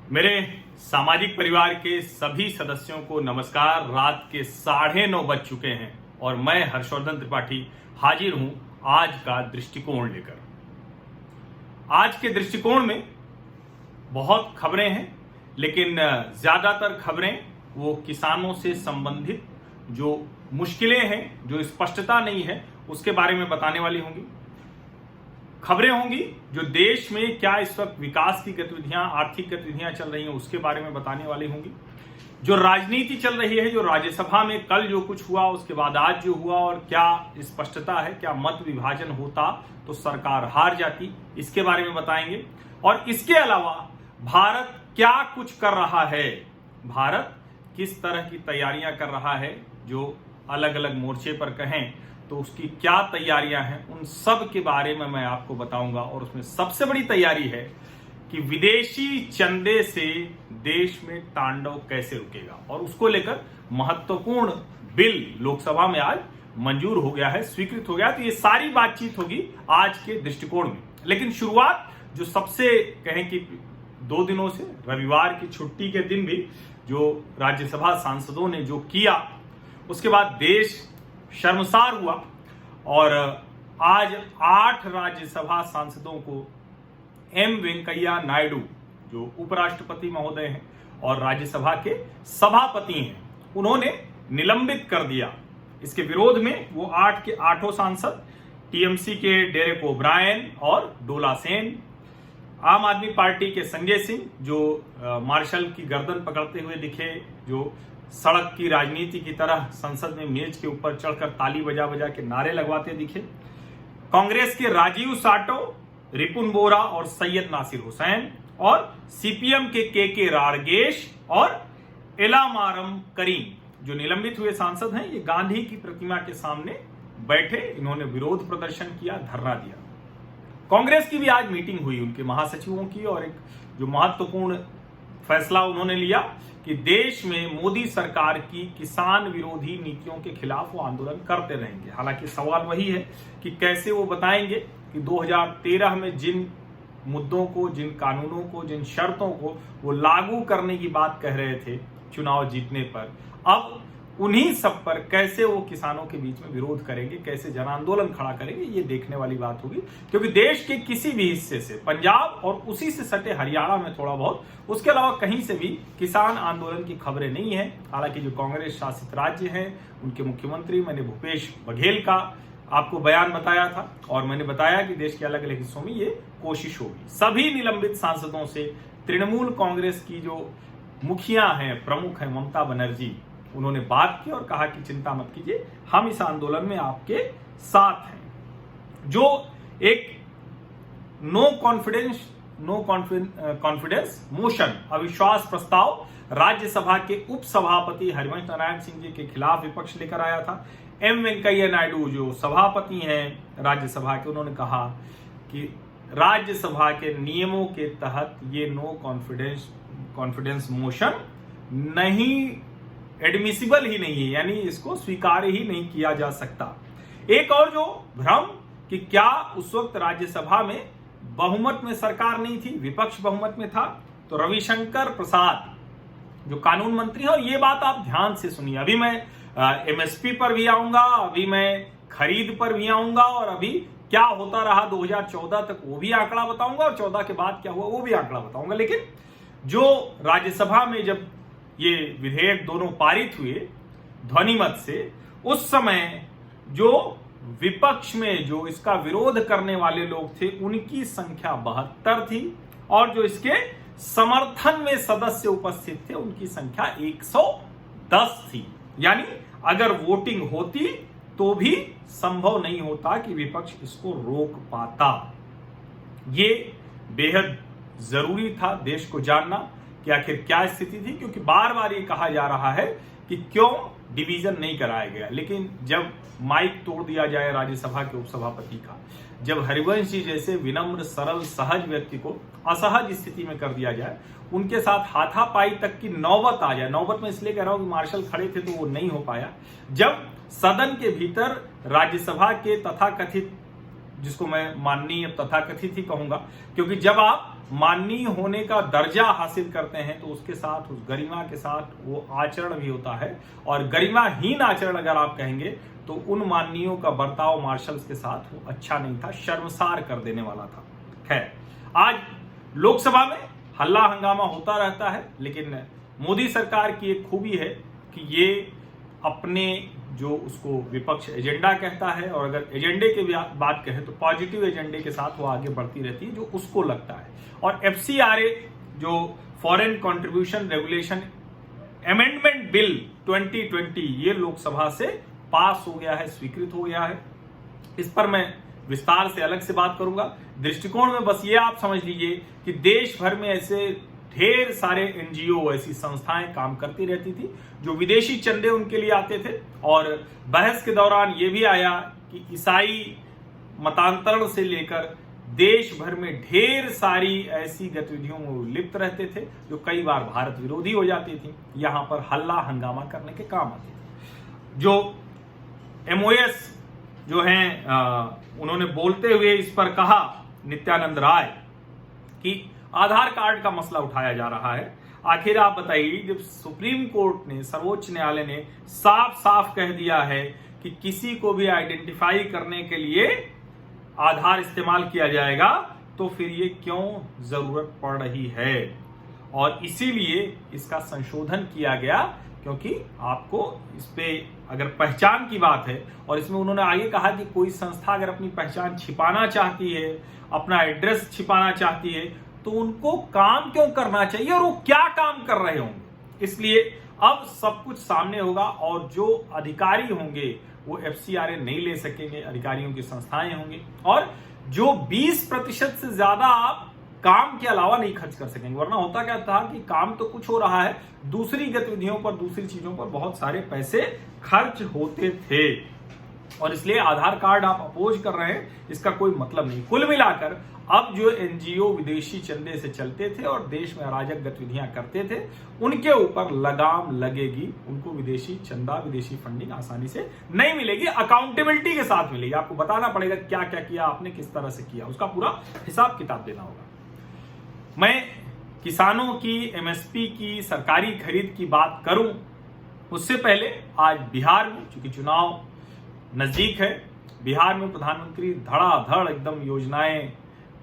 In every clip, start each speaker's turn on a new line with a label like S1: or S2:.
S1: मेरे सामाजिक परिवार के सभी सदस्यों को नमस्कार। रात के 9:30 बज चुके हैं और मैं हर्षवर्धन त्रिपाठी हाजिर हूं आज का दृष्टिकोण लेकर। आज के दृष्टिकोण में बहुत खबरें हैं, लेकिन ज्यादातर खबरें वो किसानों से संबंधित जो मुश्किलें हैं, जो स्पष्टता नहीं है, उसके बारे में बताने वाली होंगी। खबरें होंगी जो देश में क्या इस वक्त विकास की गतिविधियां, आर्थिक गतिविधियां चल रही हैं, उसके बारे में बताने वाली होंगी। जो राजनीति चल रही है, जो राज्यसभा में कल जो कुछ हुआ, उसके बाद आज जो हुआ, और क्या स्पष्टता है, क्या मत विभाजन होता तो सरकार हार जाती, इसके बारे में बताएंगे। और इसके अलावा भारत क्या कुछ कर रहा है, भारत किस तरह की तैयारियां कर रहा है, जो अलग अलग मोर्चे पर कहें तो उसकी क्या तैयारियां हैं, उन सब के बारे में मैं आपको बताऊंगा। और उसमें सबसे बड़ी तैयारी है कि विदेशी चंदे से देश में तांडव कैसे रुकेगा, और उसको लेकर महत्वपूर्ण बिल लोकसभा में आज मंजूर हो गया है, स्वीकृत हो गया। तो ये सारी बातचीत होगी आज के दृष्टिकोण में। लेकिन शुरुआत जो सबसे कहें कि 2 दिनों से, रविवार की छुट्टी के दिन भी जो राज्यसभा सांसदों ने जो किया, उसके बाद देश शर्मसार हुआ। और आज 8 राज्यसभा सांसदों को एम वेंकैया नायडू, जो उपराष्ट्रपति महोदय हैं और राज्यसभा के सभापति हैं, उन्होंने निलंबित कर दिया। इसके विरोध में वो 8 के 8 सांसद, टीएमसी के डेरेक ओब्रायन और डोला सेन, आम आदमी पार्टी के संजय सिंह, जो मार्शल की गर्दन पकड़ते हुए दिखे, जो सड़क की राजनीति की तरह संसद में मेज के ऊपर चढ़कर ताली बजा बजा के नारे लगवाते दिखे, कांग्रेस के राजीव साटो, रिपुन बोरा और सैयद नासिर हुसैन, और सीपीएम के राडगेश और एलामारम करीम, जो निलंबित हुए सांसद हैं, ये गांधी की प्रतिमा के सामने बैठे, इन्होंने विरोध प्रदर्शन किया, धरना दिया। कांग्रेस की भी आज मीटिंग हुई उनके महासचिवों की, और एक जो महत्वपूर्ण फैसला उन्होंने लिया कि देश में मोदी सरकार की किसान विरोधी नीतियों के खिलाफ वो आंदोलन करते रहेंगे। हालांकि सवाल वही है कि कैसे वो बताएंगे कि 2013 में जिन मुद्दों को, जिन कानूनों को, जिन शर्तों को वो लागू करने की बात कह रहे थे चुनाव जीतने पर, अब उन्हीं सब पर कैसे वो किसानों के बीच में विरोध करेंगे, कैसे जन आंदोलन खड़ा करेंगे, ये देखने वाली बात होगी। क्योंकि देश के किसी भी हिस्से से, पंजाब और उसी से सटे हरियाणा में थोड़ा बहुत, उसके अलावा कहीं से भी किसान आंदोलन की खबरें नहीं है। हालांकि जो कांग्रेस शासित राज्य हैं, उनके मुख्यमंत्री, मैंने भूपेश बघेल का आपको बयान बताया था, और मैंने बताया कि देश के अलग अलग हिस्सों में ये कोशिश होगी। सभी निलंबित सांसदों से तृणमूल कांग्रेस की जो मुखिया हैं, प्रमुख हैं, ममता बनर्जी, उन्होंने बात की और कहा कि चिंता मत कीजिए, हम इस आंदोलन में आपके साथ हैं। जो एक नो कॉन्फिडेंस मोशन, अविश्वास प्रस्ताव राज्यसभा के उपसभापति हरिवंश नारायण सिंह जी के खिलाफ विपक्ष लेकर आया था, एम वेंकैया नायडू जो सभापति हैं राज्यसभा के, उन्होंने कहा कि राज्यसभा के नियमों के तहत ये नो कॉन्फिडेंस मोशन नहीं, एडमिसिबल ही नहीं है, यानी इसको स्वीकार ही नहीं किया जा सकता। एक और जो भ्रम कि क्या उस वक्त राज्यसभा में बहुमत में सरकार नहीं थी, विपक्ष बहुमत में था, तो रविशंकर प्रसाद जो कानून मंत्री हैं, और ये बात आप ध्यान से सुनिए, अभी मैं एमएसपी पर भी आऊंगा, अभी मैं खरीद पर भी आऊंगा, और अभी क्या होता रहा 2014 तक वो भी आंकड़ा बताऊंगा, और 14 के बाद क्या हुआ वो भी आंकड़ा बताऊंगा। लेकिन जो राज्यसभा में जब ये विधेयक दोनों पारित हुए ध्वनिमत से, उस समय जो विपक्ष में जो इसका विरोध करने वाले लोग थे, उनकी संख्या 72 थी, और जो इसके समर्थन में सदस्य उपस्थित थे, उनकी संख्या 110 थी। यानी अगर वोटिंग होती तो भी संभव नहीं होता कि विपक्ष इसको रोक पाता। ये बेहद जरूरी था देश को जानना कि आखिर क्या स्थिति थी, क्योंकि बार बार ये कहा जा रहा है कि क्यों डिवीजन नहीं कराया गया। लेकिन जब माइक तोड़ दिया जाए राज्यसभा के उपसभापति का, जब हरिवंश जी जैसे विनम्र, सरल, सहज व्यक्ति को असहज स्थिति में कर दिया जाए, उनके साथ हाथापाई तक की नौबत आ जाए, नौबत में इसलिए कह रहा हूं कि मार्शल खड़े थे तो वो नहीं हो पाया, जब सदन के भीतर राज्यसभा के तथाकथित जिसको मैं माननीय तथाकथित ही कहूंगा, क्योंकि जब आप माननीय होने का दर्जा हासिल करते हैं तो उसके साथ, उस गरिमा के साथ वो आचरण भी होता है, और गरिमाहीन आचरण अगर आप कहेंगे तो उन माननीयों का बर्ताव मार्शल्स के साथ वो अच्छा नहीं था, शर्मसार कर देने वाला था। खैर, आज लोकसभा में हल्ला हंगामा होता रहता है, लेकिन मोदी सरकार की एक खूबी है कि ये अपने जो उसको विपक्ष एजेंडा कहता है, और अगर एजेंडे की बात कहें तो पॉजिटिव एजेंडे के साथ वो आगे बढ़ती रहती है जो उसको लगता है। और FCRA जो foreign contribution regulation amendment bill 2020 ये लोकसभा से पास हो गया है, स्वीकृत हो गया है। इस पर मैं विस्तार से अलग से बात करूंगा। दृष्टिकोण में बस ये आप समझ लीजिए कि देश भर में ऐसे ढेर सारे NGO, ऐसी संस्थाएं काम करती रहती थी जो विदेशी चंदे उनके लिए आते थे, और बहस के दौरान ये भी आया कि ईसाई मतांतरण से लेकर देश भर में ढेर सारी ऐसी गतिविधियों में लिप्त रहते थे जो कई बार भारत विरोधी हो जाती थी, यहां पर हल्ला हंगामा करने के काम आती थी। जो MOS जो हैं उन्होंने बोलते हुए इस पर कहा, नित्यानंद राय, कि आधार कार्ड का मसला उठाया जा रहा है। आखिर आप बताइए, जब सुप्रीम कोर्ट ने, सर्वोच्च न्यायालय ने साफ साफ कह दिया है कि किसी को भी आइडेंटिफाई करने के लिए आधार इस्तेमाल किया जाएगा, तो फिर ये क्यों जरूरत पड़ रही है? और इसीलिए इसका संशोधन किया गया, क्योंकि आपको इस पे अगर पहचान की बात है, और इसमें उन्होंने आगे कहा कि कोई संस्था अगर अपनी पहचान छिपाना चाहती है, अपना एड्रेस छिपाना चाहती है, तो उनको काम क्यों करना चाहिए और वो क्या काम कर रहे होंगे। इसलिए अब सब कुछ सामने होगा, और जो अधिकारी होंगे वो FCRA नहीं ले सकेंगे, अधिकारियों की संस्थाएं होंगी, और जो 20% से ज्यादा आप काम के अलावा नहीं खर्च कर सकेंगे। वरना होता क्या था कि काम तो कुछ हो रहा है, दूसरी गतिविधियों पर, दूसरी चीजों पर बहुत सारे पैसे खर्च होते थे, और इसलिए आधार कार्ड आप अपोज कर रहे हैं, इसका कोई मतलब नहीं। कुल मिलाकर अब जो NGO विदेशी चंदे से चलते थे और देश में अराजक गतिविधियां करते थे, उनके ऊपर लगाम लगेगी। उनको विदेशी चंदा, विदेशी फंडिंग आसानी से नहीं मिलेगी, अकाउंटेबिलिटी के साथ मिलेगी। आपको बताना पड़ेगा क्या क्या किया आपने, किस तरह से किया, उसका पूरा हिसाब किताब देना होगा। मैं किसानों की, MSP की, सरकारी खरीद की बात करूं उससे पहले आज बिहार में, चूंकि चुनाव नजदीक है, बिहार में प्रधानमंत्री धड़ाधड़ एकदम योजनाएं,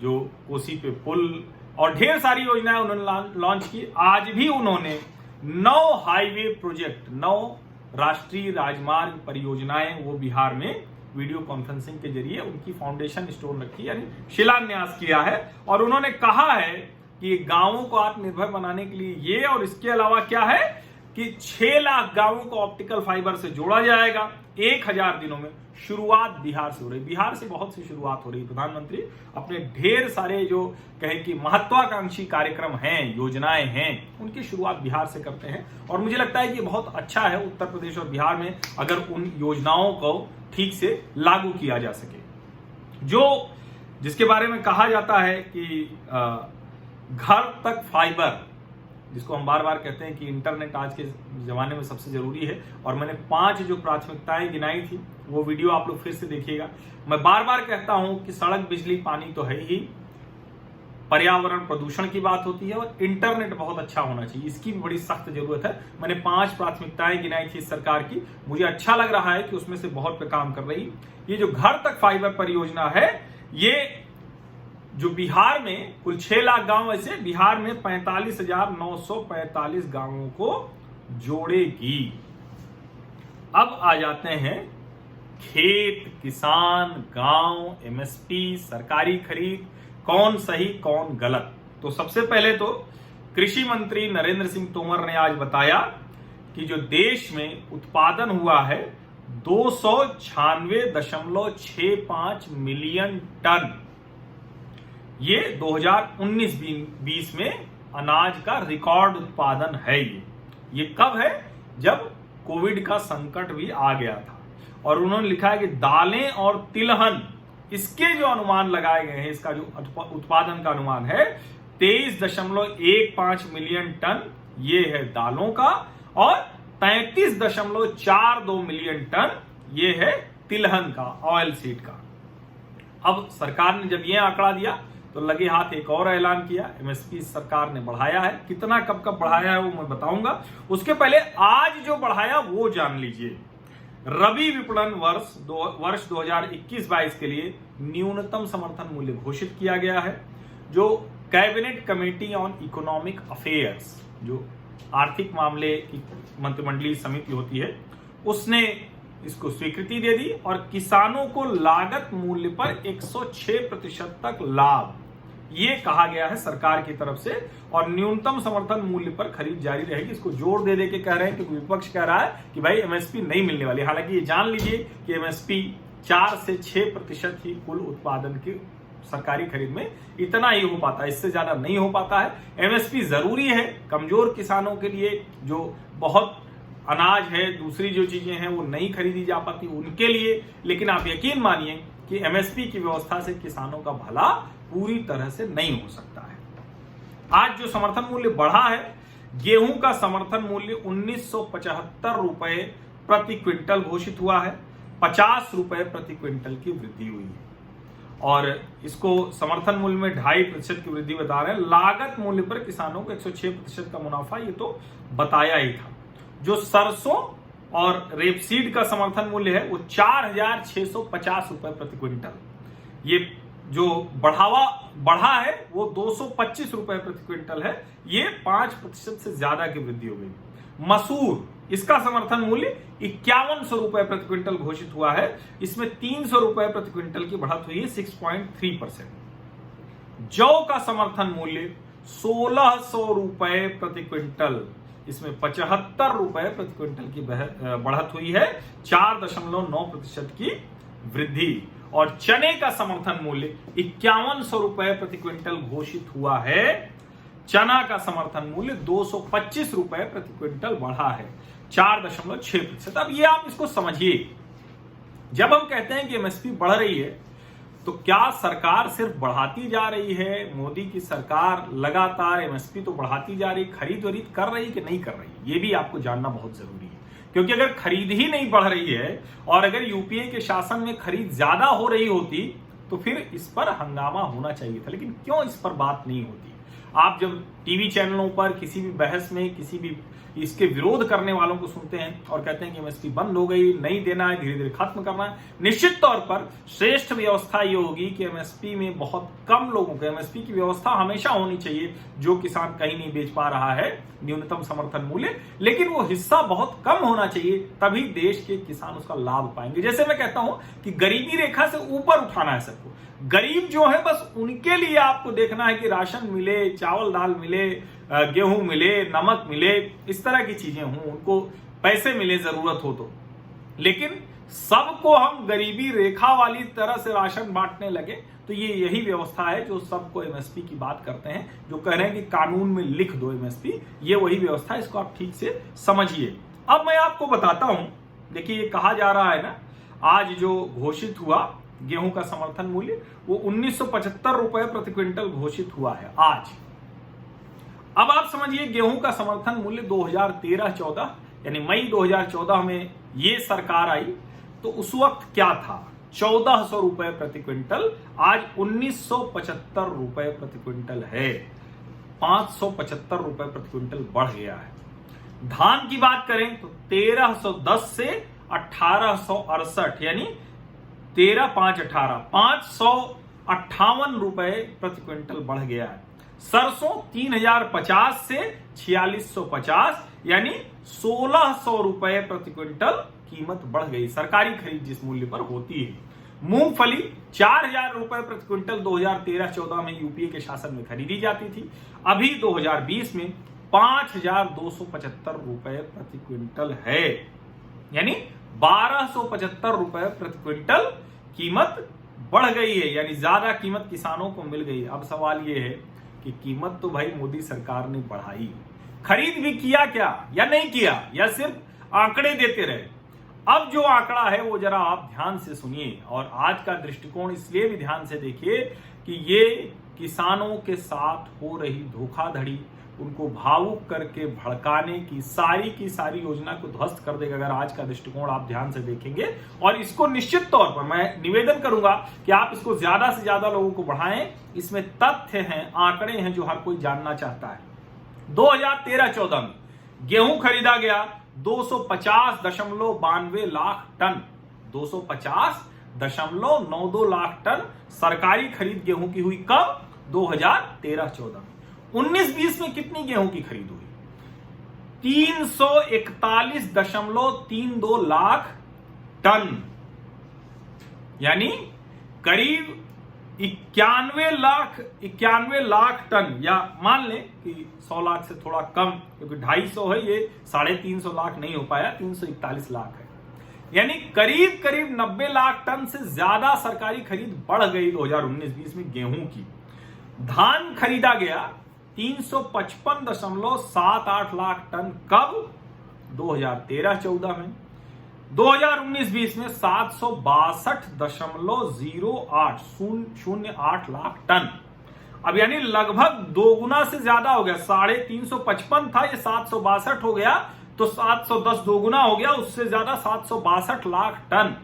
S1: जो कोसी पे पुल और ढेर सारी योजनाएं उन्होंने लॉन्च की। आज भी उन्होंने 9 हाईवे प्रोजेक्ट, 9 राष्ट्रीय राजमार्ग परियोजनाएं वो बिहार में वीडियो कॉन्फ्रेंसिंग के जरिए उनकी फाउंडेशन स्टोन रखी, यानी शिलान्यास किया है। और उन्होंने कहा है कि गांवों को आत्मनिर्भर बनाने के लिए ये, और इसके अलावा क्या है कि 6 लाख गांवों को ऑप्टिकल फाइबर से जोड़ा जाएगा 1000 दिनों में। शुरुआत बिहार से हो रही, बिहार से बहुत सी शुरुआत हो रही। प्रधानमंत्री अपने ढेर सारे जो कहे कि महत्वाकांक्षी कार्यक्रम हैं, योजनाएं हैं, उनकी शुरुआत बिहार से करते हैं, और मुझे लगता है कि बहुत अच्छा है उत्तर प्रदेश और बिहार में अगर उन योजनाओं को ठीक से लागू किया जा सके। जो जिसके बारे में कहा जाता है कि घर तक फाइबर, जिसको हम बार बार कहते हैं कि इंटरनेट आज के जमाने में सबसे जरूरी है, और मैंने 5 जो प्राथमिकताएं गिनाई थी वो वीडियो आप लोग फिर से देखिएगा। मैं बार बार कहता हूं कि सड़क, बिजली, पानी तो है ही, पर्यावरण प्रदूषण की बात होती है, और इंटरनेट बहुत अच्छा होना चाहिए, इसकी भी बड़ी सख्त जरूरत है। मैंने 5 प्राथमिकताएं गिनाई थी सरकार की, मुझे अच्छा लग रहा है कि उसमें से बहुत पे काम कर रही। ये जो घर तक फाइबर परियोजना है, ये जो बिहार में कुल 6 लाख गांव, ऐसे बिहार में 45,945 गांवों को जोड़ेगी। अब आ जाते हैं खेत, किसान, गांव, MSP, सरकारी खरीद, कौन सही कौन गलत। तो सबसे पहले तो कृषि मंत्री नरेंद्र सिंह तोमर ने आज बताया कि जो देश में उत्पादन हुआ है 296.65 मिलियन टन, ये 2019-20 में अनाज का रिकॉर्ड उत्पादन है। ये कब है? जब कोविड का संकट भी आ गया था। और उन्होंने लिखा है कि दालें और तिलहन, इसके जो अनुमान लगाए गए हैं, इसका जो उत्पादन का अनुमान है 23.15 मिलियन टन, ये है दालों का, और 33.42 मिलियन टन ये है तिलहन का, ऑयल सीड का। अब सरकार ने जब ये आंकड़ा दिया तो लगे हाथ एक और ऐलान किया, एमएसपी सरकार ने बढ़ाया है। कितना कब कब बढ़ाया है वो मैं बताऊंगा। उसके पहले आज जो बढ़ाया वो जान लीजिए। रबी विपणन वर्ष 2021-22 के लिए न्यूनतम समर्थन मूल्य घोषित किया गया है। जो cabinet committee on economic affairs, जो आर्थिक मामले की मंत्रिमंडलीय समिति होती है, उसने इसको स्वीकृति दे दी और किसानों को लागत मूल्य पर 106% तक लाभ, ये कहा गया है सरकार की तरफ से। और न्यूनतम समर्थन मूल्य पर खरीद जारी रहेगी। इसको जोर दे दे के कह रहे हैं, क्योंकि विपक्ष कह रहा है कि भाई एमएसपी नहीं मिलने वाली। हालांकि ये जान लीजिए कि एमएसपी 4 से 6% ही कुल उत्पादन की सरकारी खरीद में इतना ही हो पाता है, इससे ज्यादा नहीं हो पाता है। एमएसपी जरूरी है कमजोर किसानों के लिए, जो बहुत अनाज है, दूसरी जो चीजें हैं वो नहीं खरीदी जा पाती उनके लिए। लेकिन आप यकीन मानिए कि एमएसपी की व्यवस्था से किसानों का भला पूरी तरह से नहीं हो सकता है। आज जो समर्थन मूल्य बढ़ा है, गेहूं का समर्थन मूल्य 1975 रुपए प्रति क्विंटल घोषित हुआ है। 50 रुपए प्रति क्विंटल की वृद्धि हुई है और इसको समर्थन मूल्य में 2.5% की वृद्धि बता रहे हैं। लागत मूल्य पर किसानों को 106% का मुनाफा, ये तो बताया ही था। जो सरसों और रेपसीड का समर्थन मूल्य है वो 4,650 रुपए प्रति क्विंटल। ये जो बढ़ा है वो 225 रुपए प्रति क्विंटल है। ये 5% से ज्यादा की वृद्धि हो गई। मसूर, इसका समर्थन मूल्य 5100 रुपए प्रति क्विंटल घोषित हुआ है। इसमें 300 रुपए प्रति क्विंटल की बढ़त हुई है, 6.3%। जौ का समर्थन मूल्य 1600 रुपए प्रति क्विंटल, इसमें 75 रुपए प्रति क्विंटल की बढ़त हुई है, 4.9% की वृद्धि। और चने का समर्थन मूल्य 5100 रुपए प्रति क्विंटल घोषित हुआ है। चना का समर्थन मूल्य 225 रुपए प्रति क्विंटल बढ़ा है, 4.6%। अब ये आप इसको समझिए, जब हम कहते हैं कि एमएसपी बढ़ रही है तो क्या सरकार सिर्फ बढ़ाती जा रही है? मोदी की सरकार लगातार एमएसपी तो बढ़ाती जा रही, खरीद वरीद कर रही कि नहीं कर रही, ये भी आपको जानना बहुत जरूरी है। क्योंकि अगर खरीद ही नहीं बढ़ रही है और अगर यूपीए के शासन में खरीद ज्यादा हो रही होती तो फिर इस पर हंगामा होना चाहिए था। लेकिन क्यों इस पर बात नहीं होती? आप जब टीवी चैनलों पर किसी भी बहस में किसी भी इसके विरोध करने वालों को सुनते हैं और कहते हैं कि एमएसपी बंद हो गई, नहीं देना है, धीरे धीरे खत्म करना है, निश्चित तौर पर श्रेष्ठ व्यवस्था ये होगी कि एमएसपी में बहुत कम लोगों को, एमएसपी की व्यवस्था हमेशा होनी चाहिए। जो किसान कहीं नहीं बेच पा रहा है न्यूनतम समर्थन मूल्य, लेकिन वो हिस्सा बहुत कम होना चाहिए, तभी देश के किसान उसका लाभ पाएंगे। जैसे मैं कहता हूं कि गरीबी रेखा से ऊपर उठाना है सबको। गरीब जो है बस उनके लिए आपको देखना है कि राशन मिले, चावल दाल मिले, गेहूं मिले, नमक मिले, इस तरह की चीजें हों, उनको पैसे मिले जरूरत हो तो। लेकिन सबको हम गरीबी रेखा वाली तरह से राशन बांटने लगे तो ये यही व्यवस्था है जो सबको एमएसपी की बात करते हैं, जो कह रहे हैं कि कानून में लिख दो एमएसपी, ये वही व्यवस्था है। इसको आप ठीक से समझिए। अब मैं आपको बताता हूं, देखिए ये कहा जा रहा है ना, आज जो घोषित हुआ गेहूं का समर्थन मूल्य वो 1975 रुपए प्रति क्विंटल घोषित हुआ है आज। अब आप समझिए गेहूं का समर्थन मूल्य 2013-14 यानी मई 2014 में ये सरकार आई तो उस वक्त क्या था? 1400 रुपए प्रति क्विंटल, आज 1975 रुपए प्रति क्विंटल है। 575 रुपए प्रति क्विंटल बढ़ गया है। धान की बात करें तो 1310 से 1868 यानी 13,518 558 रुपए प्रति क्विंटल बढ़ गया है। सरसों 3050 से 4650 यानी 1600 रुपए प्रति क्विंटल कीमत बढ़ गई, सरकारी खरीद जिस मूल्य पर होती है। मूंगफली 4000 रुपए प्रति क्विंटल 2013-14 में यूपीए के शासन में खरीदी जाती थी, अभी 2020 में 5275 रुपए प्रति क्विंटल है, यानी 1275 रुपए प्रति क्विंटल कीमत बढ़ गई है, यानी ज्यादा कीमत किसानों को मिल गई। अब सवाल यह है कि कीमत तो भाई मोदी सरकार ने बढ़ाई, खरीद भी किया क्या या नहीं किया, या सिर्फ आंकड़े देते रहे? अब जो आंकड़ा है वो जरा आप ध्यान से सुनिए और आज का दृष्टिकोण इसलिए भी ध्यान से देखिए कि ये किसानों के साथ हो रही धोखाधड़ी, उनको भावुक करके भड़काने की सारी योजना को ध्वस्त कर देगा अगर आज का दृष्टिकोण आप ध्यान से देखेंगे। और इसको निश्चित तौर पर मैं निवेदन करूंगा कि आप इसको ज्यादा से ज्यादा लोगों को बढ़ाएं। इसमें तथ्य हैं, आंकड़े हैं जो हर कोई जानना चाहता है। 2013-14 में गेहूं खरीदा गया 250.92 लाख टन, 250.92 लाख टन सरकारी खरीद गेहूं की हुई। कब? 2013-14 में। 19-20 में कितनी गेहूं की खरीद हुई? 341.32 लाख टन, यानी करीब 91 लाख टन, या मान लें कि 100 लाख से थोड़ा कम, क्योंकि 250 है, ये 350 लाख नहीं हो पाया, 341 लाख है, यानी करीब 90 लाख टन से ज्यादा सरकारी खरीद बढ़ गई 2019-20 में गेहूं की। धान खरीदा गया 355.78 लाख टन। कब? 2013-14 में। 2019-20 में 762.08 लाख टन। अब यानी लगभग दोगुना से ज्यादा हो गया। 355 था, ये 762 हो गया, तो 710 दोगुना हो गया, उससे ज्यादा 762 लाख टन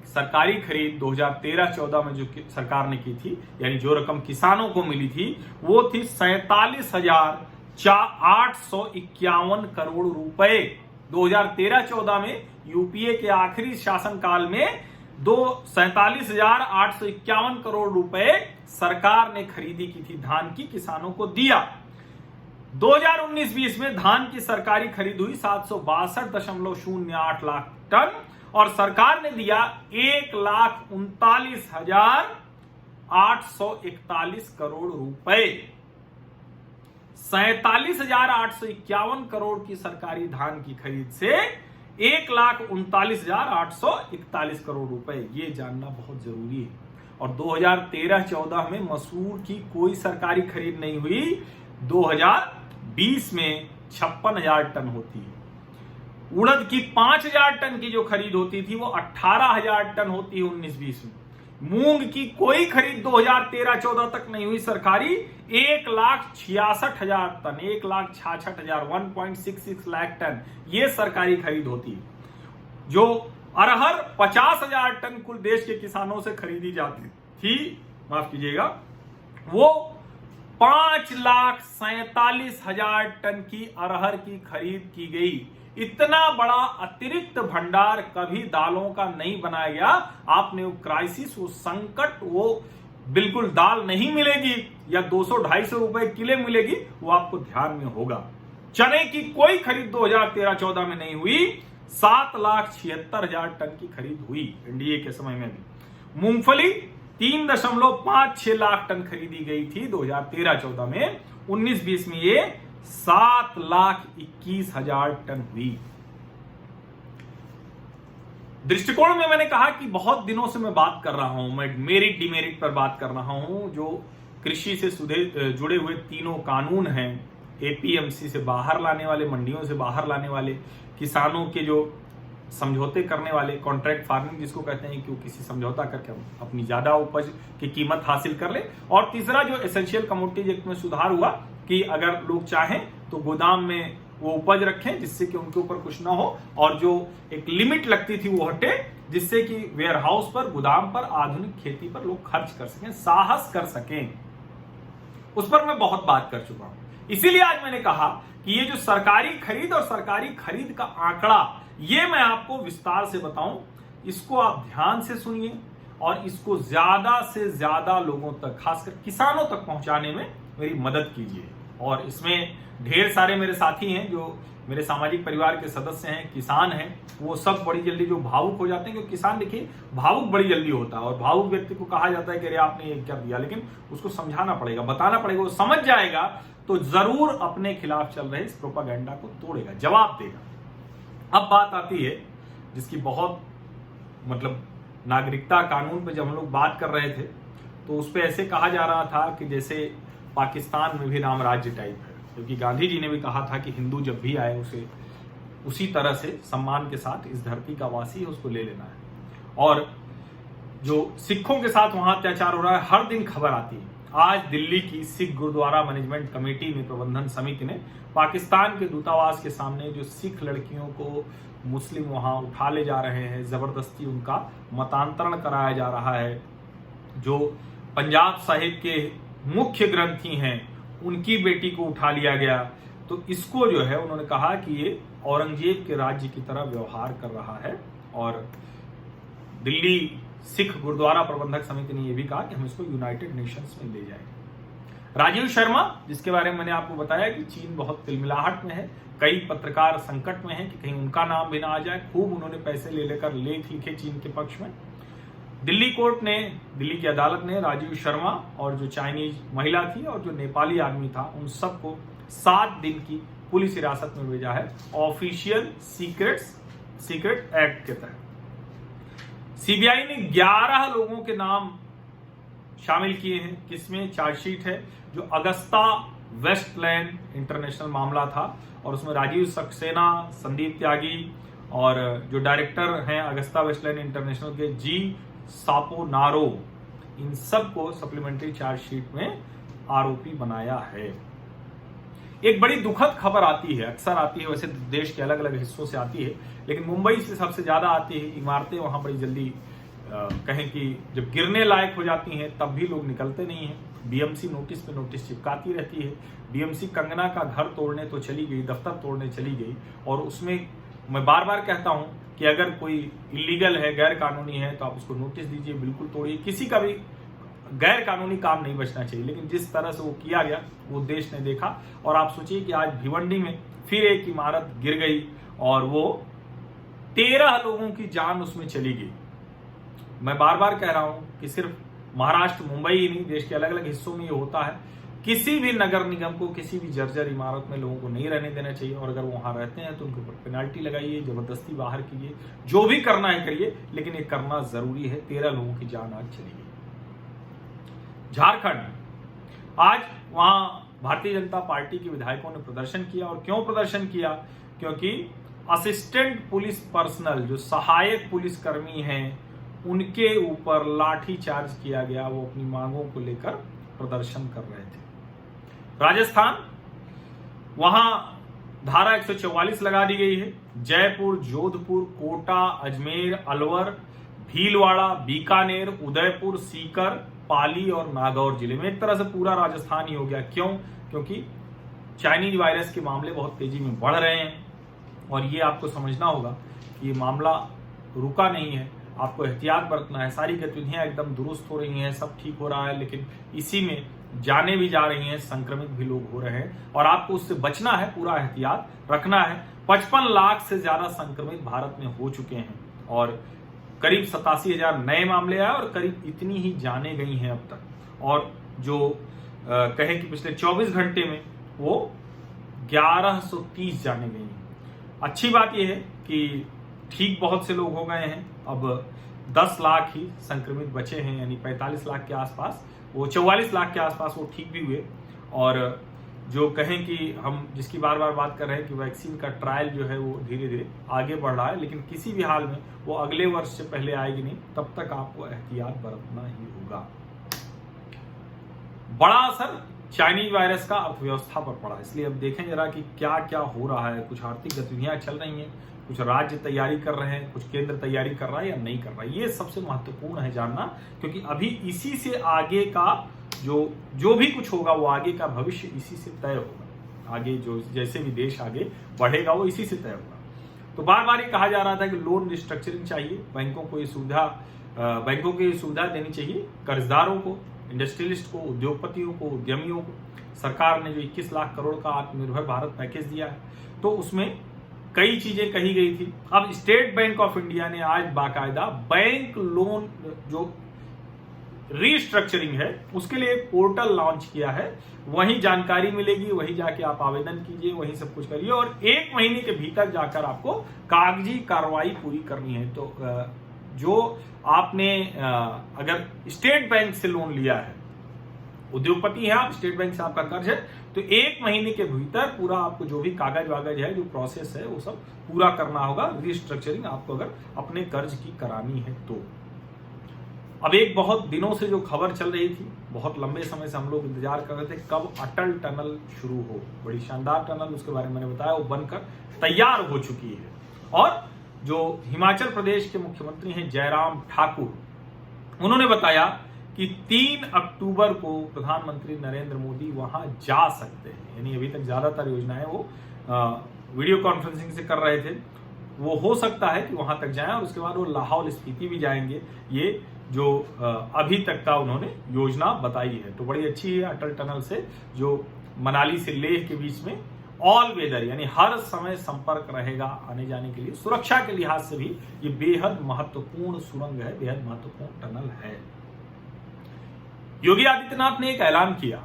S1: सरकारी खरीद 2013-14 में जो सरकार ने की थी, यानी जो रकम किसानों को मिली थी वो थी 47,851 करोड़ रुपए। 2013-14 में यूपीए के आखिरी शासनकाल में 47,851 करोड़ रुपए सरकार ने खरीदी की थी धान की, किसानों को दिया। 2019-20 में धान की सरकारी खरीद हुई 762.08 लाख टन और सरकार ने दिया 1,39,841 करोड़ रुपए। 47,851 करोड़ की सरकारी धान की खरीद से 1,39,841 करोड़ रुपए, ये जानना बहुत जरूरी है। और 2013-14 में मसूर की कोई सरकारी खरीद नहीं हुई। 2020 में 56,000 टन होती है। उड़द की 5,000 टन की जो खरीद होती थी वो 18,000 टन होती है 19-20 में। मूंग की कोई खरीद 2013-14 तक नहीं हुई सरकारी, 1,66,000 टन, 1,66,000, 1.66 लाख टन ये सरकारी खरीद होती है। जो अरहर 50,000 टन कुल देश के किसानों से खरीदी जाती थी, माफ कीजिएगा, वो 5,47,000 टन की अरहर की खरीद की गई। इतना बड़ा अतिरिक्त भंडार कभी दालों का नहीं बनाया गया। आपने वो क्राइसिस, वो संकट, वो बिल्कुल दाल नहीं मिलेगी या 200-250 रुपए किलो मिलेगी, वो आपको ध्यान में होगा। चने की कोई खरीद 2013-14 में नहीं हुई, 7,76,000 टन की खरीद हुई एनडीए के समय में भी। मूंगफली 3.56 लाख टन खरीदी गई थी 2013-14 में। 19-20 में ये 7,21,000 टन हुई। दृष्टिकोण में मैंने कहा कि बहुत दिनों से मैं बात कर रहा हूं, मैं मेरिट डिमेरिट पर बात कर रहा हूं। जो कृषि से जुड़े हुए तीनों कानून हैं, एपीएमसी से बाहर लाने वाले, मंडियों से बाहर लाने वाले, किसानों के जो समझौते करने वाले, कॉन्ट्रैक्ट फार्मिंग जिसको कहते हैं कि वो किसी समझौता करके अपनी ज्यादा उपज की कीमत हासिल कर ले। और तीसरा जो एसेंशियल कमोडिटीज एक्ट में सुधार हुआ कि अगर लोग चाहें तो गोदाम में वो उपज रखें जिससे कि उनके ऊपर कुछ ना हो, और जो एक लिमिट लगती थी वो हटे, जिससे कि वेयर हाउस पर, गोदाम पर, आधुनिक खेती पर लोग खर्च कर सकें, साहस कर सकें। उस पर मैं बहुत बात कर चुका हूं। इसीलिए आज मैंने कहा कि ये जो सरकारी खरीद और सरकारी खरीद का आंकड़ा, ये मैं आपको विस्तार से बताऊं। इसको आप ध्यान से सुनिए और इसको ज्यादा से ज्यादा लोगों तक, खासकर किसानों तक पहुंचाने में मेरी मदद कीजिए। और इसमें ढेर सारे मेरे साथी हैं जो मेरे सामाजिक परिवार के सदस्य हैं, किसान हैं, वो सब बड़ी जल्दी जो भावुक हो जाते हैं, क्योंकि किसान देखिए भावुक बड़ी जल्दी होता है और भावुक व्यक्ति को कहा जाता है कि अरे आपने ये कर दिया, लेकिन उसको समझाना पड़ेगा, बताना पड़ेगा, वो समझ जाएगा तो जरूर अपने खिलाफ चल रहे इस प्रोपागेंडा को तोड़ेगा, जवाब देगा। अब बात आती है जिसकी बहुत नागरिकता कानून पे जब हम लोग बात कर रहे थे तो उस पर ऐसे कहा जा रहा था कि जैसे पाकिस्तान में भी राम राज्य टाइप है, क्योंकि गांधी जी ने भी कहा था कि हिंदू जब भी आए उसे उसी तरह से सम्मान के साथ, इस धरती का वासी है उसको ले लेना है। और जो सिखों के साथ वहां अत्याचार हो रहा है, हर दिन खबर आती है। आज दिल्ली की सिख गुरुद्वारा मैनेजमेंट कमेटी ने, प्रबंधन समिति ने पाकिस्तान के दूतावास के सामने जो सिख लड़कियों को मुस्लिम वहां उठा ले जा रहे हैं, जबरदस्ती उनका मतांतरण कराया जा रहा है, जो पंजाब साहिब के मुख्य ग्रंथी हैं उनकी बेटी को उठा लिया गया, तो इसको जो है उन्होंने कहा कि ये औरंगजेब के राज्य की तरह व्यवहार कर रहा है। और दिल्ली सिख गुरुद्वारा प्रबंधक समिति ने यह भी कहा कि हम इसको यूनाइटेड नेशंस में ले जाएंगे। राजीव शर्मा, जिसके बारे में मैंने आपको बताया कि चीन बहुत तिलमिलाहट में है, कई पत्रकार संकट में हैं कि कहीं उनका नाम भी ना आ जाए, खूब उन्होंने पैसे ले लेकर लेख लिखे चीन के पक्ष में। दिल्ली कोर्ट ने, दिल्ली की अदालत ने राजीव शर्मा और जो चाइनीज महिला थी और जो नेपाली आदमी था, उन सबको 7 दिन की पुलिस हिरासत में भेजा है, ऑफिशियल सीक्रेट एक्ट के तहत। सीबीआई ने 11 लोगों के नाम शामिल किए हैं, किसमें चार्जशीट है, जो अगस्ता वेस्टलैंड इंटरनेशनल मामला था और उसमें राजीव सक्सेना, संदीप त्यागी और जो डायरेक्टर हैं अगस्ता वेस्टलैंड इंटरनेशनल के जी सापोनारो, इन सबको सप्लीमेंट्री चार्जशीट में आरोपी बनाया है। एक बड़ी दुखद खबर आती है, अक्सर आती है, वैसे देश के अलग अलग हिस्सों से आती है, लेकिन मुंबई से सबसे ज्यादा आती है। इमारतें वहां बड़ी जल्दी कहें कि जब गिरने लायक हो जाती हैं तब भी लोग निकलते नहीं हैं। बीएमसी नोटिस पे नोटिस चिपकाती रहती है। बीएमसी कंगना का घर तोड़ने तो चली गई, दफ्तर तोड़ने चली गई, और उसमें मैं बार बार कहता हूं कि अगर कोई इलीगल है, गैर कानूनी है, तो आप उसको नोटिस दीजिए, बिल्कुल तोड़िए, किसी का भी गैर कानूनी काम नहीं बचना चाहिए। लेकिन जिस तरह से वो किया गया वो देश ने देखा, और आप सोचिए कि आज भिवंडी में फिर एक इमारत गिर गई और वो 13 लोगों की जान उसमें चली गई। मैं बार बार कह रहा हूं कि सिर्फ महाराष्ट्र, मुंबई ही नहीं, देश के अलग अलग हिस्सों में ये होता है। किसी भी नगर निगम को किसी भी जर्जर इमारत में लोगों को नहीं रहने देना चाहिए, और अगर वो वहां रहते हैं तो उनके ऊपर पेनाल्टी लगाइए, जबरदस्ती बाहर कीजिए, जो भी करना है करिए, लेकिन ये करना जरूरी है। 13 लोगों की जान आज चली गई। झारखंड, आज वहां भारतीय जनता पार्टी के विधायकों ने प्रदर्शन किया, और क्यों प्रदर्शन किया? क्योंकि असिस्टेंट पुलिस पर्सनल, जो सहायक पुलिसकर्मी हैं, उनके ऊपर लाठी चार्ज किया गया। वो अपनी मांगों को लेकर प्रदर्शन कर रहे थे। राजस्थान, वहां धारा 144 लगा दी गई है। जयपुर, जोधपुर, कोटा, अजमेर, अलवर, भीलवाड़ा, बीकानेर, उदयपुर, सीकर, पाली और नागौर जिले में एक तरह से पूरा राजस्थान ही हो गया। क्यों? क्योंकि चाइनीज वायरस के मामले बहुत तेजी में बढ़ रहे हैं, और ये आपको समझना होगा कि ये मामला रुका नहीं है, आपको एहतियात बरतना है। सारी गतिविधियां एकदम दुरुस्त हो रही हैं, सब ठीक हो रहा है, लेकिन इसी में जाने भी जा रही हैं, संक्रमित भी लोग हो रहे हैं, और आपको उससे बचना है, पूरा एहतियात रखना है। 55 लाख से ज्यादा संक्रमित भारत में हो चुके हैं, और करीब 87,000 नए मामले आए, और करीब इतनी ही जाने गई हैं अब तक। और जो कहें कि पिछले 24 घंटे में वो 1130 जाने गई हैं। अच्छी बात यह है कि ठीक बहुत से लोग हो गए हैं, अब 10 लाख ही संक्रमित बचे हैं, यानी 45 लाख के आसपास, वो 44 लाख के आसपास वो ठीक भी हुए। और जो कहें कि हम जिसकी बार बार बात कर रहे हैं कि वैक्सीन का ट्रायल जो है वो धीरे धीरे आगे बढ़ रहा है, लेकिन किसी भी हाल में वो अगले वर्ष से पहले आएगी नहीं, तब तक आपको एहतियात बरतना ही होगा। बड़ा असर चाइनीज वायरस का अर्थव्यवस्था पर पड़ा, इसलिए अब देखें जरा कि क्या क्या हो रहा है। कुछ आर्थिक गतिविधियां चल रही हैं, कुछ राज्य तैयारी कर रहे हैं, कुछ केंद्र तैयारी कर रहा है या नहीं कर रहा है, ये सबसे महत्वपूर्ण है जानना, क्योंकि अभी इसी से आगे का जो भी कुछ होगा, वो आगे का भविष्य इसी से तय होगा। आगे जो जैसे भी देश आगे बढ़ेगा वो इसी से तय होगा। तो बार बार ये कहा जा रहा था कि लोन रिस्ट्रक्चरिंग चाहिए, बैंकों को ये सुविधा देनी चाहिए, कर्जदारों को, इंडस्ट्रियलिस्ट को, उद्योगपतियों को, उद्यमियों को। सरकार ने जो 21 लाख करोड़ का आत्मनिर्भर भारत पैकेज दिया है, तो उसमें कई चीजें कही गई थी। अब स्टेट बैंक ऑफ इंडिया ने आज बाकायदा बैंक लोन जो रीस्ट्रक्चरिंग है उसके लिए एक पोर्टल लॉन्च किया है। वहीं जानकारी मिलेगी, वहीं जाके आप आवेदन कीजिए, वहीं सब कुछ करिए, और 1 महीने के भीतर जाकर आपको कागजी कार्रवाई पूरी करनी है। तो जो आपने अगर स्टेट बैंक से लोन लिया है, उद्योगपति है आप, स्टेट बैंक से आपका कर्ज है, तो 1 महीने के भीतर पूरा आपको जो भी कागज वागज है, जो प्रोसेस है, वो सब पूरा करना होगा। रिस्ट्रक्चरिंग आपको अगर अपने कर्ज की करानी है तो। अब एक बहुत दिनों से जो खबर चल रही थी, बहुत लंबे समय से हम लोग इंतजार कर रहे थे कब अटल टनल शुरू हो। बड़ी शानदार टनल, उसके बारे में मैंने बताया, वो बनकर तैयार हो चुकी है। और जो हिमाचल प्रदेश के मुख्यमंत्री हैं जयराम ठाकुर, उन्होंने बताया कि 3 अक्टूबर को प्रधानमंत्री नरेंद्र मोदी वहां जा सकते हैं। यानी अभी तक ज्यादातर योजनाएं वो वीडियो कॉन्फ्रेंसिंग से कर रहे थे, वो हो सकता है कि वहां तक जाएं और उसके बाद वो लाहौल स्पीति भी जाएंगे। ये जो अभी तक का उन्होंने योजना बताई है, तो बड़ी अच्छी है। अटल टनल से जो मनाली से लेह के बीच में ऑल वेदर यानी हर समय संपर्क रहेगा आने जाने के लिए। सुरक्षा के लिहाज से भी ये बेहद महत्वपूर्ण सुरंग है, बेहद महत्वपूर्ण टनल है। योगी आदित्यनाथ ने एक ऐलान किया,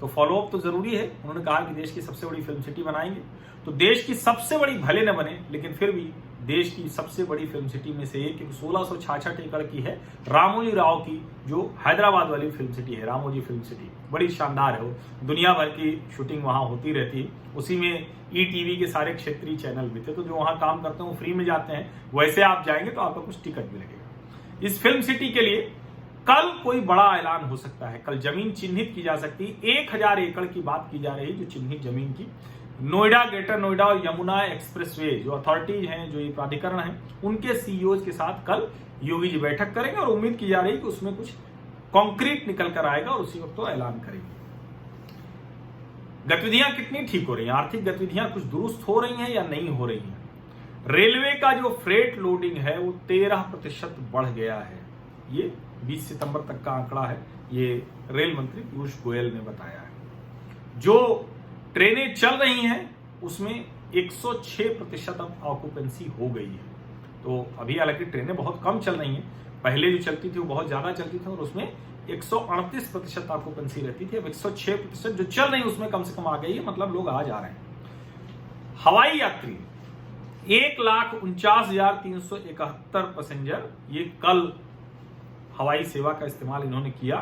S1: तो फॉलोअप तो जरूरी है। उन्होंने कहा कि देश की सबसे बड़ी फिल्म सिटी बनाएंगे। तो देश की सबसे बड़ी भले न बने, लेकिन फिर भी देश की सबसे बड़ी फिल्म सिटी में से एक 1666 एकड़ की है रामोजी राव की, जो हैदराबाद वाली फिल्म सिटी है, रामोजी फिल्म सिटी। बड़ी शानदार है वो, दुनिया भर की शूटिंग वहां होती रहती है। उसी में ईटीवी के सारे क्षेत्रीय चैनल भी थे, तो जो वहां काम करते हैं वो फ्री में जाते हैं। वैसे आप जाएंगे तो आपका कुछ टिकट भी लगेगा। इस फिल्म सिटी के लिए कल कोई बड़ा ऐलान हो सकता है। कल जमीन चिन्हित की जा सकती है। 1000 एकड़ की बात की जा रही है जो चिन्हित जमीन की। नोएडा, ग्रेटर नोएडा और यमुना एक्सप्रेसवे जो अथॉरिटीज हैं, जो ये प्राधिकरण हैं, उनके सीईओज के साथ कल योगी जी बैठक करेंगे और उम्मीद की जा रही है कि उसमें कुछ कॉन्क्रीट निकल कर आएगा और उसी वक्त तो ऐलान करेंगे। गतिविधियां कितनी ठीक हो रही हैं, आर्थिक गतिविधियां कुछ दुरुस्त हो रही हैं या नहीं हो रही हैं। रेलवे का जो फ्रेट लोडिंग है वो 13% बढ़ गया है। ये 20 सितंबर तक का आंकड़ा है, ये रेल मंत्री पीयूष गोयल ने बताया है। जो ट्रेनें चल रही हैं उसमें 106% अब ऑक्यूपेंसी हो गई है। तो अभी हालांकि ट्रेनें बहुत कम चल रही हैं, पहले जो चलती थी वो बहुत ज्यादा चलती थी और उसमें 138% ऑक्यूपेंसी रहती थी। अब 106% जो चल रही है उसमें कम से कम आ गई है, मतलब लोग आ जा रहे हैं। हवाई यात्री 1,49,371 पैसेंजर ये कल हवाई सेवा का इस्तेमाल इन्होंने किया।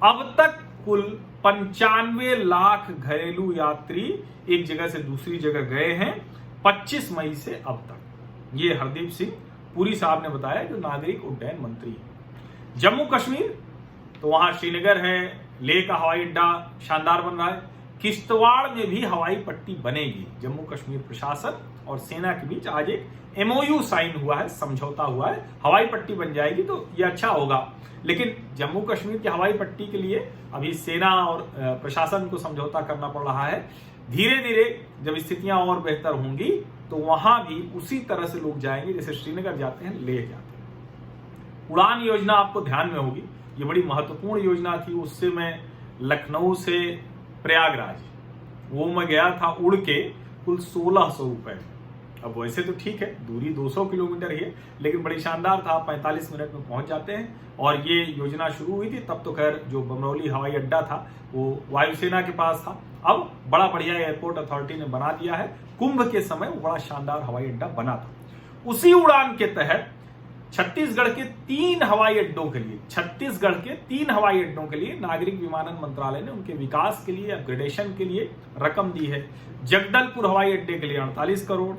S1: अब तक कुल 95 लाख घरेलू यात्री एक जगह से दूसरी जगह गए हैं 25 मई से अब तक। ये हरदीप सिंह पुरी साहब ने बताया, जो नागरिक उड्डयन मंत्री हैं। जम्मू कश्मीर, तो वहां श्रीनगर है, लेह का हवाई अड्डा शानदार बन रहा है। किश्तवाड़ में भी हवाई पट्टी बनेगी। जम्मू कश्मीर प्रशासन और सेना के बीच आज एक MOU साइन हुआ है, समझौता हुआ है, हवाई पट्टी बन जाएगी, तो ये अच्छा होगा। लेकिन जम्मू कश्मीर की हवाई पट्टी के लिए अभी सेना और प्रशासन को समझौता करना पड़ रहा है। धीरे धीरे जब स्थितियां और बेहतर होंगी तो वहां भी उसी तरह से लोग जाएंगे जैसे श्रीनगर जाते हैं, लेह जाते हैं। उड़ान योजना आपको ध्यान में होगी, ये बड़ी महत्वपूर्ण योजना थी। उससे मैं लखनऊ से प्रयागराज वो मैं गया था उड़ के, कुल 1600 रुपए। अब वैसे तो ठीक है, दूरी 200 किलोमीटर ही है, लेकिन बड़ी शानदार था, 45 मिनट में पहुंच जाते हैं। और ये योजना शुरू हुई थी तब तो खैर जो बमरौली हवाई अड्डा था वो वायुसेना के पास था। अब बड़ा बढ़िया एयरपोर्ट अथॉरिटी ने बना दिया है। कुंभ के समय वो बड़ा शानदार हवाई अड्डा बना था। उसी उड़ान के तहत छत्तीसगढ़ के 3 हवाई अड्डों के लिए, छत्तीसगढ़ के 3 हवाई अड्डों के लिए नागरिक विमानन मंत्रालय ने उनके विकास के लिए, अपग्रेडेशन के लिए रकम दी है। जगदलपुर हवाई अड्डे के लिए 48 करोड़,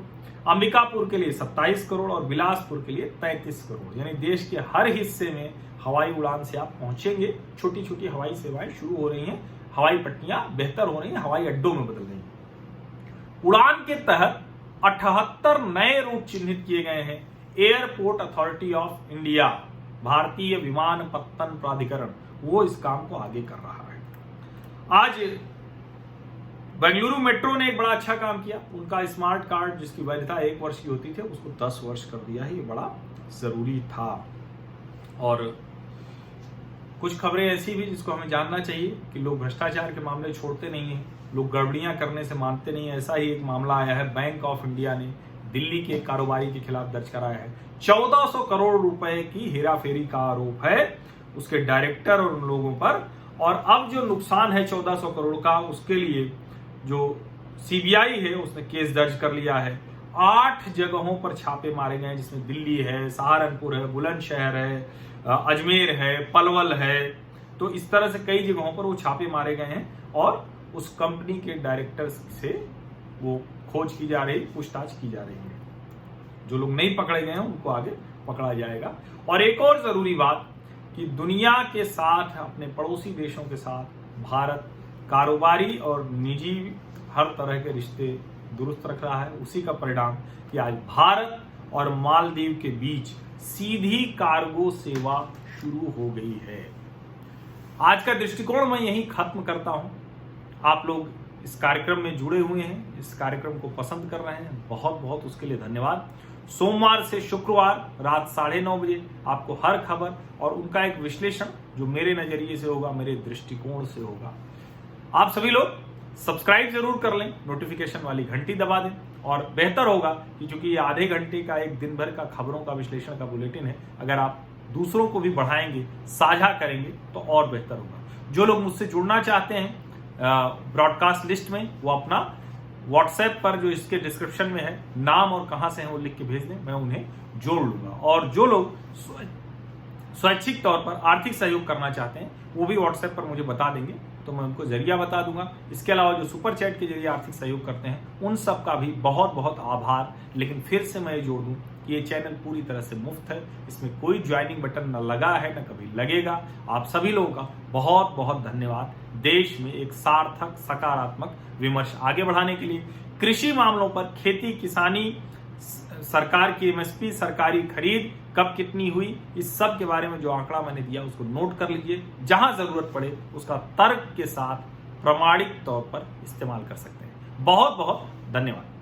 S1: अंबिकापुर के लिए 27 करोड़ और बिलासपुर के लिए 33 करोड़। यानी देश के हर हिस्से में हवाई उड़ान से आप पहुंचेंगे। छोटी छोटी हवाई सेवाएं शुरू हो रही हैं, हवाई पट्टियां बेहतर हो रही हैं, हवाई अड्डों में बदल रही हैं। उड़ान के तहत 78 नए रूट चिन्हित किए गए हैं। एयरपोर्ट अथॉरिटी ऑफ इंडिया, भारतीय विमानपत्तन प्राधिकरण, वो इस काम को आगे कर रहा है। आज बेंगलुरु मेट्रो ने एक बड़ा अच्छा काम किया। उनका स्मार्ट कार्ड जिसकी वैधता 1 वर्ष की होती थी उसको 10 वर्ष कर दिया है। ये बड़ा जरूरी था। और कुछ खबरें ऐसी भी जिसको हमें जानना चाहिए कि लोग भ्रष्टाचार के मामले छोड़ते नहीं हैं, लोग गड़बड़ियां करने से मानते नहीं है। ऐसा ही एक मामला आया है, बैंक ऑफ इंडिया ने दिल्ली के कारोबारी के खिलाफ दर्ज कराया है। 1400 करोड़ रुपए की हेराफेरी का आरोप है उसके डायरेक्टर और उन लोगों पर। और अब जो नुकसान है 1400 करोड़ का, उसके लिए जो CBI है उसने केस दर्ज कर लिया है। 8 जगहों पर छापे मारे गए, जिसमें दिल्ली है, सहारनपुर है, बुलंदशहर है, अजमेर है, पलवल है। तो इस तरह से कई जगहों पर वो छापे मारे गए हैं और उस कंपनी के डायरेक्टर से वो खोज की जा रही, पूछताछ की जा रही है। जो लोग नहीं पकड़े गए हैं उनको आगे पकड़ा जाएगा। और एक और जरूरी बात, कि दुनिया के साथ, अपने पड़ोसी देशों के साथ भारत कारोबारी और निजी हर तरह के रिश्ते दुरुस्त रख रहा है। उसी का परिणाम कि आज भारत और मालदीव के बीच सीधी कार्गो सेवा शुरू हो गई है। आज का दृष्टिकोण मैं यही खत्म करता हूं। आप लोग इस कार्यक्रम में जुड़े हुए हैं, इस कार्यक्रम को पसंद कर रहे हैं, बहुत बहुत उसके लिए धन्यवाद। सोमवार से शुक्रवार रात 9:30 बजे आपको हर खबर और उनका एक विश्लेषण जो मेरे नजरिए से होगा, मेरे दृष्टिकोण से होगा। आप सभी लोग सब्सक्राइब जरूर कर लें, नोटिफिकेशन वाली घंटी दबा दें, और बेहतर होगा कि चूंकि ये आधे घंटे का एक दिन भर का खबरों का विश्लेषण का बुलेटिन है, अगर आप दूसरों को भी बढ़ाएंगे, साझा करेंगे तो और बेहतर होगा। जो लोग मुझसे जुड़ना चाहते हैं ब्रॉडकास्ट लिस्ट में, वो अपना व्हाट्सएप पर जो इसके डिस्क्रिप्शन में है, नाम और कहां से हैं वो लिख के भेज दें, मैं उन्हें जोड़ लूंगा। और जो लोग स्वैच्छिक तौर पर आर्थिक सहयोग करना चाहते हैं वो भी व्हाट्सएप पर मुझे बता देंगे तो मैं उनको जरिया बता दूंगा। इसके अलावा जो सुपर चैट के जरिए आर्थिक सहयोग करते हैं उन सब का भी बहुत बहुत आभार। लेकिन फिर से मैं जोड़ दूं कि ये चैनल पूरी तरह से मुफ्त है, इसमें कोई ज्वाइनिंग बटन न लगा है न कभी लगेगा। आप सभी लोगों का बहुत बहुत धन्यवाद। देश में एक सार्थक सकारात्मक विमर्श आगे बढ़ाने के लिए कृषि मामलों पर, खेती किसानी, सरकार की एमएसपी, सरकारी खरीद कब कितनी हुई, इस सब के बारे में जो आंकड़ा मैंने दिया उसको नोट कर लीजिए। जहां जरूरत पड़े उसका तर्क के साथ प्रामाणिक तौर पर इस्तेमाल कर सकते हैं। बहुत बहुत धन्यवाद।